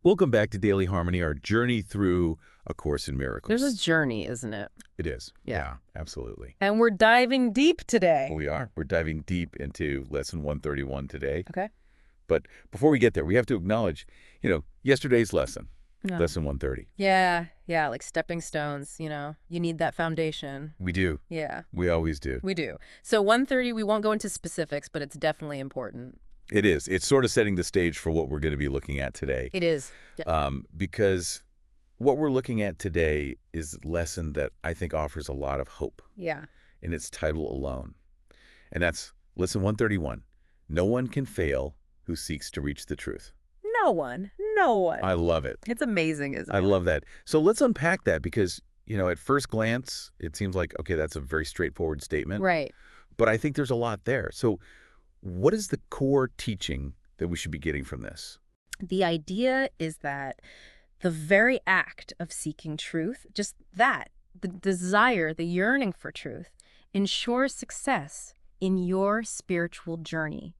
Welcome back to Daily Harmony, our journey through A Course in Miracles. There's a journey, isn't it? It is. Yeah. Absolutely. And we're diving deep today. We are. We're diving deep into Lesson 131 today. Okay. But before we get there, we have to acknowledge, yesterday's lesson, Yeah. Lesson 130. Yeah, like stepping stones, you need that foundation. We do. Yeah, We always do. we do. So 130, we won't go into specifics, but it's definitely important. It is. It's sort of setting the stage for what we're going to be looking at today. It is. Because what we're looking at today is a lesson that I think offers a lot of hope. Yeah. In its title alone. And that's Lesson 131. No one can fail who seeks to reach the truth. No one. I love it. It's amazing, isn't it? I love that. So let's unpack that because, at first glance, it seems like, okay, that's a very straightforward statement. Right. But I think there's a lot there. So what is the core teaching that we should be getting from this? The idea is that the very act of seeking truth, just that, the desire, the yearning for truth, ensures success in your spiritual journey.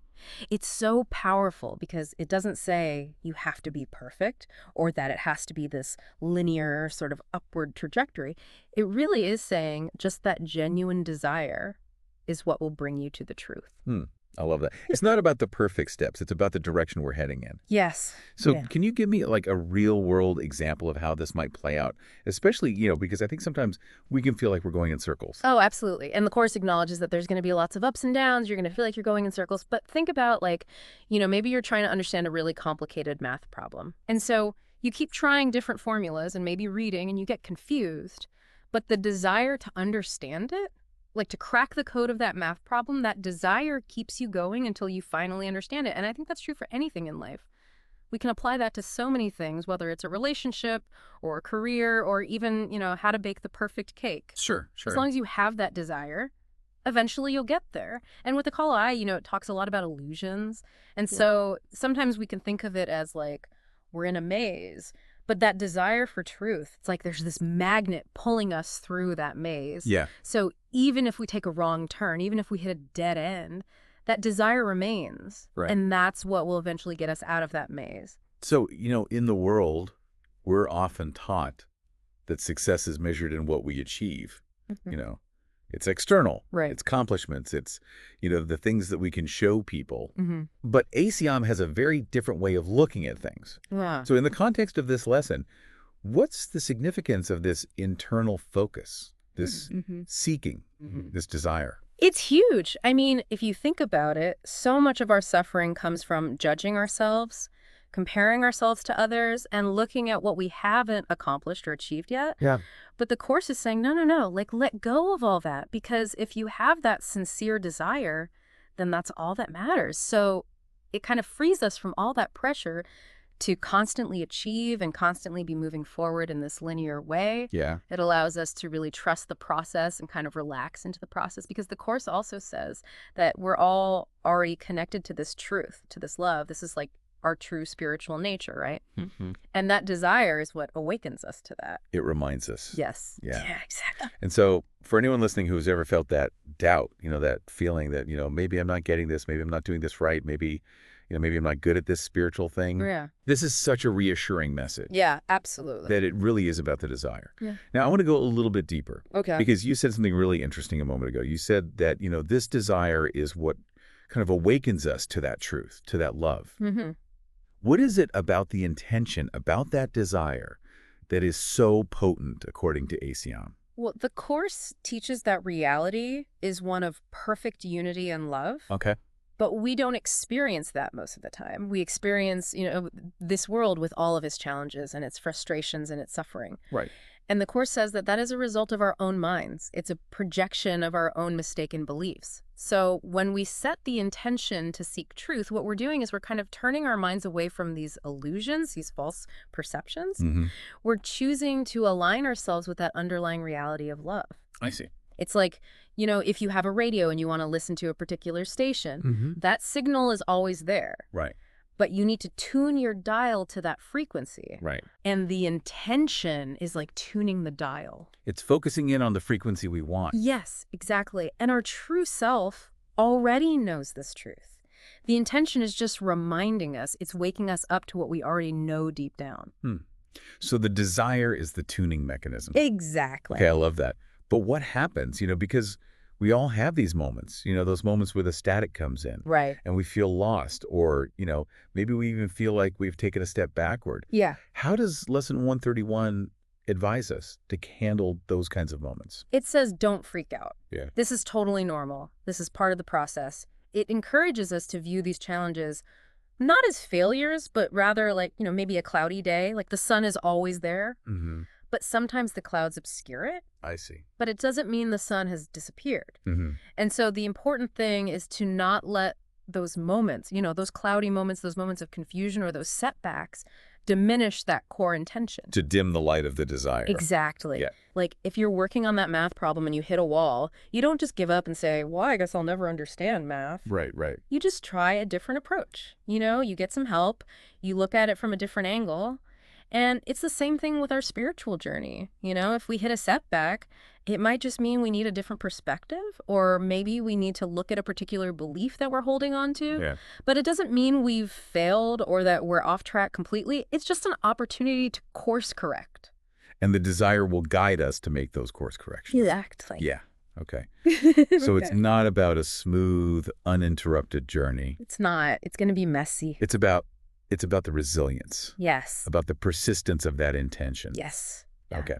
It's so powerful because it doesn't say you have to be perfect or that it has to be this linear sort of upward trajectory. It really is saying just that genuine desire is what will bring you to the truth. I love that. It's not about the perfect steps. It's about the direction we're heading in. Yes. So Yeah. Can you give me like a real world example of how this might play out? Especially, because I think sometimes we can feel like we're going in circles. Oh, absolutely. And the Course acknowledges that there's going to be lots of ups and downs. You're going to feel like you're going in circles. But think about maybe you're trying to understand a really complicated math problem. And so you keep trying different formulas and maybe reading and you get confused. But the desire to understand it, to crack the code of that math problem, that desire keeps you going until you finally understand it. And I think that's true for anything in life. We can apply that to so many things, whether it's a relationship or a career or even, how to bake the perfect cake. Sure. As long as you have that desire, eventually you'll get there. And with the Call I, it talks a lot about illusions. And so sometimes we can think of it as we're in a maze. But that desire for truth, it's like there's this magnet pulling us through that maze. Yeah. So even if we take a wrong turn, even if we hit a dead end, that desire remains. Right. And that's what will eventually get us out of that maze. So, in the world, we're often taught that success is measured in what we achieve. It's external. Right. It's accomplishments. It's, the things that we can show people. Mm-hmm. But ACIM has a very different way of looking at things. Yeah. So in the context of this lesson, what's the significance of this internal focus, this seeking, this desire? It's huge. I mean, if you think about it, so much of our suffering comes from judging ourselves, comparing ourselves to others, and looking at what we haven't accomplished or achieved yet. Yeah. But the Course is saying, no, let go of all that. Because if you have that sincere desire, then that's all that matters. So it kind of frees us from all that pressure to constantly achieve and constantly be moving forward in this linear way. Yeah. It allows us to really trust the process and kind of relax into the process, because the Course also says that we're all already connected to this truth, to this love. This is our true spiritual nature, right? Mm-hmm. And that desire is what awakens us to that. It reminds us. Yes. Yeah. Exactly. And so for anyone listening who's ever felt that doubt, that feeling that, maybe I'm not getting this, maybe I'm not doing this right, maybe I'm not good at this spiritual thing. Yeah. This is such a reassuring message. Yeah, absolutely. That it really is about the desire. Yeah. Now, I want to go a little bit deeper. Okay. Because you said something really interesting a moment ago. You said that, this desire is what kind of awakens us to that truth, to that love. Mm-hmm. What is it about the intention, about that desire, that is so potent, according to ACIM? Well, the Course teaches that reality is one of perfect unity and love. Okay. But we don't experience that most of the time. We experience, this world with all of its challenges and its frustrations and its suffering. Right. And the Course says that is a result of our own minds. It's a projection of our own mistaken beliefs. So when we set the intention to seek truth, what we're doing is we're kind of turning our minds away from these illusions, these false perceptions. Mm-hmm. We're choosing to align ourselves with that underlying reality of love. I see. It's like, if you have a radio and you want to listen to a particular station, that signal is always there. Right. But you need to tune your dial to that frequency. Right. And the intention is like tuning the dial. It's focusing in on the frequency we want. Yes, exactly. And our true self already knows this truth. The intention is just reminding us. It's waking us up to what we already know deep down. So the desire is the tuning mechanism. Exactly. Okay, I love that. But what happens, because we all have these moments, those moments where the static comes in Right. and we feel lost or, maybe we even feel like we've taken a step backward. Yeah. How does Lesson 131 advise us to handle those kinds of moments? It says don't freak out. Yeah. This is totally normal. This is part of the process. It encourages us to view these challenges not as failures, but rather like, maybe a cloudy day. Like the sun is always there, Mm-hmm. but sometimes the clouds obscure it. I see. But it doesn't mean the sun has disappeared. Mm-hmm. And so the important thing is to not let those moments, those cloudy moments, those moments of confusion or those setbacks diminish that core intention. To dim the light of the desire. Exactly. Yeah. Like if you're working on that math problem and you hit a wall, you don't just give up and say, well, I guess I'll never understand math. Right, right. You just try a different approach. You get some help, you look at it from a different angle. And it's the same thing with our spiritual journey. If we hit a setback, it might just mean we need a different perspective, or maybe we need to look at a particular belief that we're holding on to. Yeah. But it doesn't mean we've failed or that we're off track completely. It's just an opportunity to course correct. And the desire will guide us to make those course corrections. Exactly. Yeah. Okay. So it's not about a smooth, uninterrupted journey. It's not. It's going to be messy. It's about the resilience, Yes. about the persistence of that intention. Yes. Okay.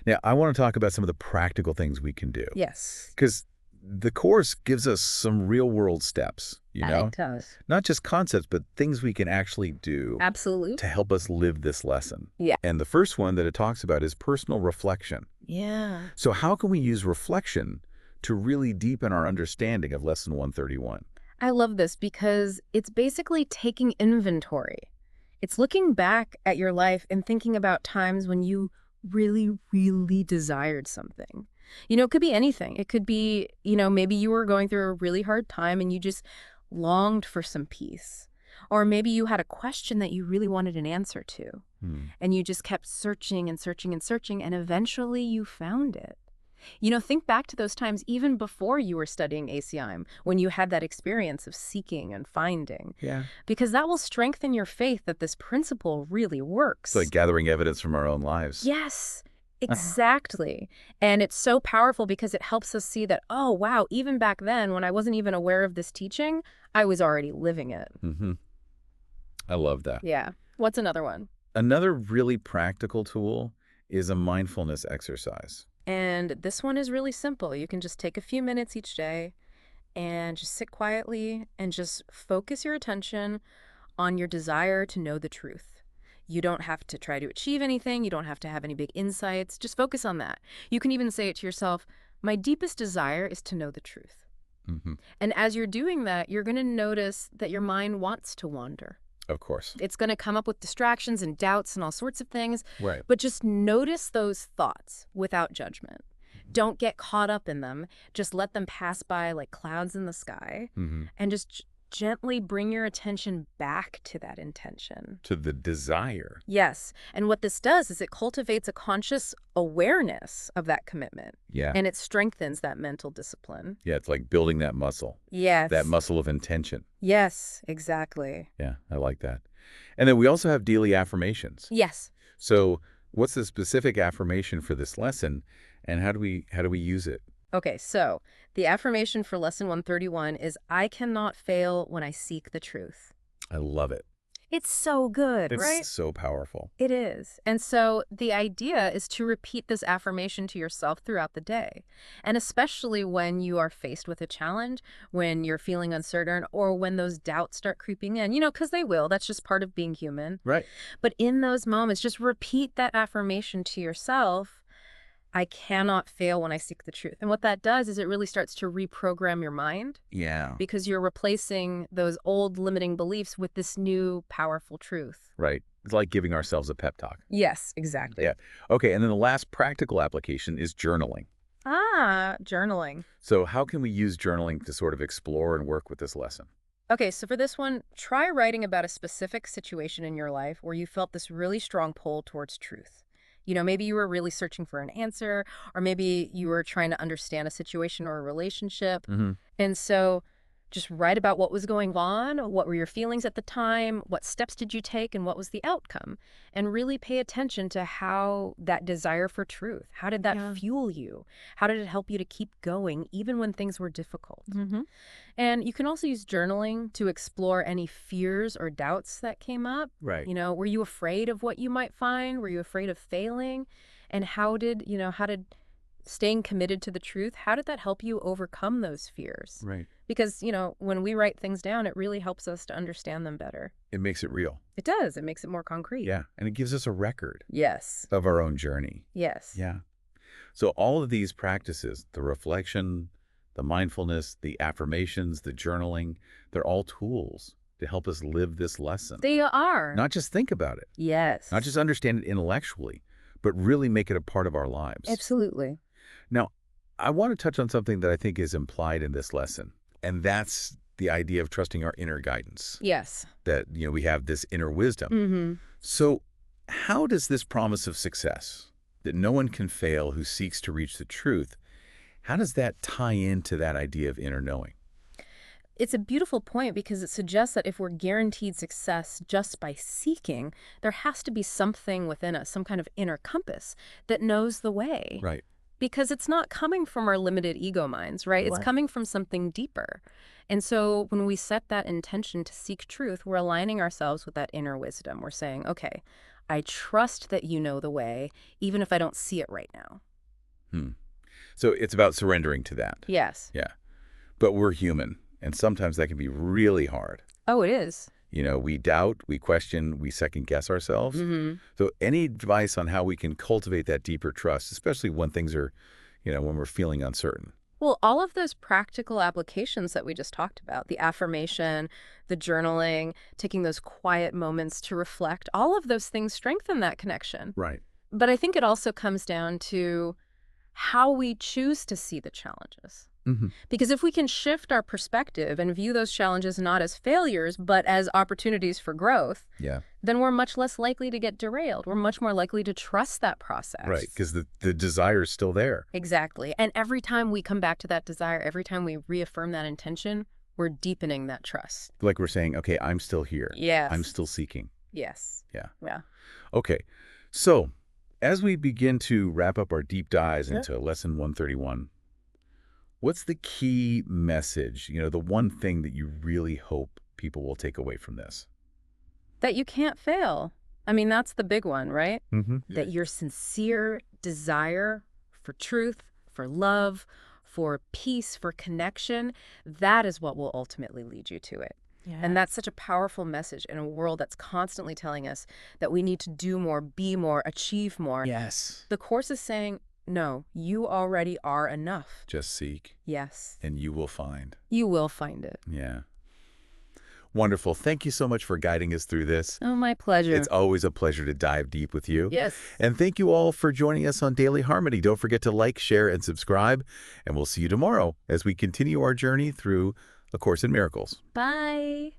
Now, I want to talk about some of the practical things we can do. Yes. Because the Course gives us some real-world steps, It does. Not just concepts, but things we can actually do Absolutely. to help us live this lesson. Yeah. And the first one that it talks about is personal reflection. Yeah. So how can we use reflection to really deepen our understanding of Lesson 131? I love this because it's basically taking inventory. It's looking back at your life and thinking about times when you really, really desired something. It could be anything. It could be, maybe you were going through a really hard time and you just longed for some peace. Or maybe you had a question that you really wanted an answer to. And you just kept searching and searching and searching, and eventually you found it. Think back to those times even before you were studying ACIM, when you had that experience of seeking and finding. Yeah. Because that will strengthen your faith that this principle really works. It's like gathering evidence from our own lives. Yes, exactly. And it's so powerful because it helps us see that, oh, wow, even back then when I wasn't even aware of this teaching, I was already living it. Mm-hmm. I love that. Yeah. What's another one? Another really practical tool is a mindfulness exercise. And this one is really simple. You can just take a few minutes each day and just sit quietly and just focus your attention on your desire to know the truth. You don't have to try to achieve anything. You don't have to have any big insights. Just focus on that. You can even say it to yourself, my deepest desire is to know the truth. Mm-hmm. And as you're doing that, you're going to notice that your mind wants to wander. Of course. It's going to come up with distractions and doubts and all sorts of things. Right. But just notice those thoughts without judgment. Don't get caught up in them. Just let them pass by like clouds in the sky. Mm-hmm. And just gently bring your attention back to that intention. To the desire. Yes. And what this does is it cultivates a conscious awareness of that commitment. Yeah. And it strengthens that mental discipline. Yeah, it's like building that muscle. Yes. That muscle of intention. Yes, exactly. Yeah, I like that. And then we also have daily affirmations. Yes. So what's the specific affirmation for this lesson, and how do we use it? Okay, so the affirmation for Lesson 131 is, I cannot fail when I seek the truth. I love it. It's so good, It's right? so powerful. It is. And so the idea is to repeat this affirmation to yourself throughout the day. And especially when you are faced with a challenge, when you're feeling uncertain, or when those doubts start creeping in, because they will. That's just part of being human. Right. But in those moments, just repeat that affirmation to yourself. I cannot fail when I seek the truth. And what that does is it really starts to reprogram your mind. Yeah. Because you're replacing those old limiting beliefs with this new powerful truth. Right. It's like giving ourselves a pep talk. Yes, exactly. Yeah. Okay, and then the last practical application is journaling. Ah, journaling. So how can we use journaling to sort of explore and work with this lesson? Okay, so for this one, try writing about a specific situation in your life where you felt this really strong pull towards truth. Maybe you were really searching for an answer, or maybe you were trying to understand a situation or a relationship. Mm-hmm. And so Just write about what was going on, what were your feelings at the time, what steps did you take, and what was the outcome. And really pay attention to how that desire for truth, how did that fuel you? How did it help you to keep going even when things were difficult? And you can also use journaling to explore any fears or doubts that came up. Right. Were you afraid of what you might find? Were you afraid of failing? And how did staying committed to the truth, how did that help you overcome those fears? Right. Because, when we write things down, it really helps us to understand them better. It makes it real. It does. It makes it more concrete. Yeah. And it gives us a record Yes. of our own journey. Yes. Yeah. So all of these practices, the reflection, the mindfulness, the affirmations, the journaling, they're all tools to help us live this lesson. They are. Not just think about it. Yes. Not just understand it intellectually, but really make it a part of our lives. Absolutely. Now, I want to touch on something that I think is implied in this lesson, and that's the idea of trusting our inner guidance. Yes. That, we have this inner wisdom. So how does this promise of success, that no one can fail who seeks to reach the truth, how does that tie into that idea of inner knowing? It's a beautiful point because it suggests that if we're guaranteed success just by seeking, there has to be something within us, some kind of inner compass that knows the way. Right. Because it's not coming from our limited ego minds, right? It's coming from something deeper. And so when we set that intention to seek truth, we're aligning ourselves with that inner wisdom. We're saying, okay, I trust that you know the way, even if I don't see it right now. So it's about surrendering to that. Yes. Yeah. But we're human, and sometimes that can be really hard. Oh, it is. We doubt, we question, we second-guess ourselves. So any advice on how we can cultivate that deeper trust, especially when things are, when we're feeling uncertain? Well, all of those practical applications that we just talked about, the affirmation, the journaling, taking those quiet moments to reflect, all of those things strengthen that connection. Right. But I think it also comes down to how we choose to see the challenges. Because if we can shift our perspective and view those challenges not as failures, but as opportunities for growth, then we're much less likely to get derailed. We're much more likely to trust that process. Right, because the desire is still there. Exactly. And every time we come back to that desire, every time we reaffirm that intention, we're deepening that trust. Like we're saying, okay, I'm still here. Yes. I'm still seeking. Yes. Yeah. Yeah. Okay. So as we begin to wrap up our deep dives into Lesson 131, what's the key message, the one thing that you really hope people will take away from this? That you can't fail. I mean, that's the big one, right? Mm-hmm. That your sincere desire for truth, for love, for peace, for connection, that is what will ultimately lead you to it. Yes. And that's such a powerful message in a world that's constantly telling us that we need to do more, be more, achieve more. Yes. The Course is saying, no, you already are enough. Just seek. Yes. And you will find. You will find it. Yeah. Wonderful. Thank you so much for guiding us through this. Oh, my pleasure. It's always a pleasure to dive deep with you. Yes. And thank you all for joining us on Daily Harmony. Don't forget to like, share, and subscribe. And we'll see you tomorrow as we continue our journey through A Course in Miracles. Bye.